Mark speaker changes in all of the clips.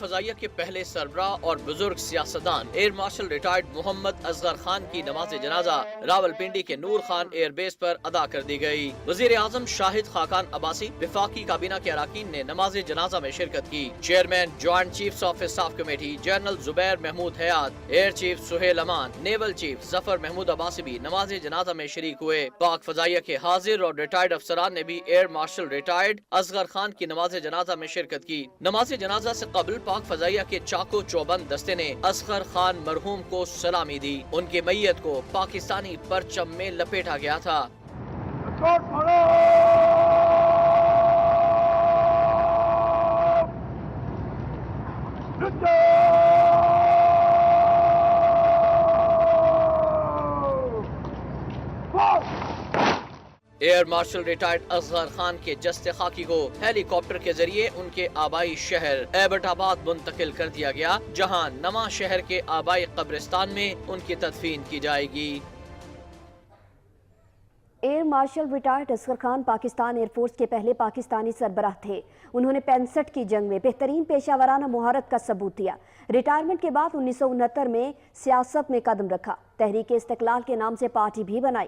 Speaker 1: فضائیہ کے پہلے سربراہ اور بزرگ سیاستدان air marshal retired Muhammad Asghar Khan کی نماز جنازہ راولپنڈی کے نور خان ایئر بیس پر ادا کر دی گئی۔ وزیر اعظم شاہد خاقان عباسی، وفاقی کابینہ کے اراکین نے نماز جنازہ میں شرکت کی۔ Chairman joint chiefs of staff committee general Zubair Mahmood Hayat, air chief Sohail Aman, naval chief Zafar Mahmood Abbasi بھی نماز جنازہ میں شریک ہوئے۔ پاک فضائیہ کے حاضر اور ریٹائرڈ افسران نے بھی air marshal retired Asghar Khan کی نماز جنازہ میں شرکت کی۔ نماز جنازہ سے قبل پاک فضائیہ کے چاکو چوبند دستے نے اصغر خان مرحوم کو سلامی دی۔ ان کی میت کو پاکستانی پرچم میں لپیٹا گیا تھا۔ Air marshal retired Asghar Khan کے جسد خاکی کو ہیلی کاپٹر کے ذریعے ان کے آبائی شہر ایبٹ آباد منتقل کر دیا گیا، جہاں نواں شہر کے آبائی قبرستان میں ان کی تدفین کی جائے گی۔
Speaker 2: Air marshal retired Asghar Khan Pakistan air force کے پہلے پاکستانی سربراہ تھے۔ انہوں نے 65 کی جنگ میں بہترین پیشہ ورانہ مہارت کا ثبوت دیا۔ ریٹائرمنٹ کے بعد 1969 میں سیاست میں قدم رکھا۔ تحریک استقلال کے نام سے پارٹی بھی بنائی۔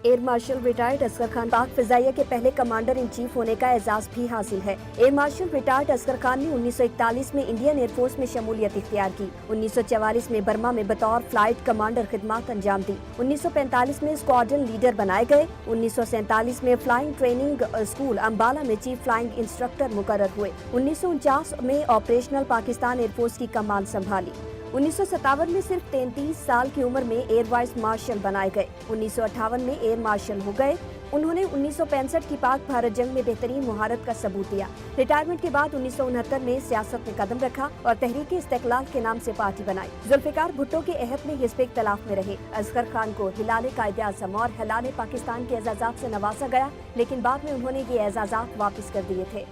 Speaker 2: Air marshal retired Asghar Khan پاک فضائیہ کے پہلے کمانڈر ان چیف ہونے کا اعزاز بھی حاصل ہے۔ Air marshal retired Asghar Khan نے 1941 میں انڈین ایئر فورس میں شمولیت اختیار کی۔ 1944 میں برما میں بطور فلائٹ کمانڈر خدمات انجام دی۔ 1945 میں اسکواڈرن لیڈر بنائے گئے۔ 1947 میں فلائنگ ٹریننگ اسکول امبالہ میں چیف فلائنگ انسٹرکٹر مقرر ہوئے۔ 1949 میں آپریشنل پاکستان ایئر فورس کی کمان سنبھالی۔ 1957 میں صرف 33 سال کی عمر میں ایئر وائس مارشل بنائے گئے۔ 1958 میں ایئر مارشل ہو گئے۔ انہوں نے 1965 کی پاک بھارت جنگ میں بہترین مہارت کا ثبوت دیا۔ ریٹائرمنٹ کے بعد 1969 میں سیاست میں قدم رکھا اور تحریک استقلال کے نام سے پارٹی بنائی۔ ذوالفقار بھٹو کے عہد میں حزب اختلاف میں رہے۔ اصغر خان کو ہلال قائد اعظم اور ہلال پاکستان کے اعزازات سے نوازا گیا، لیکن بعد میں انہوں نے یہ اعزازات واپس کر دیے تھے۔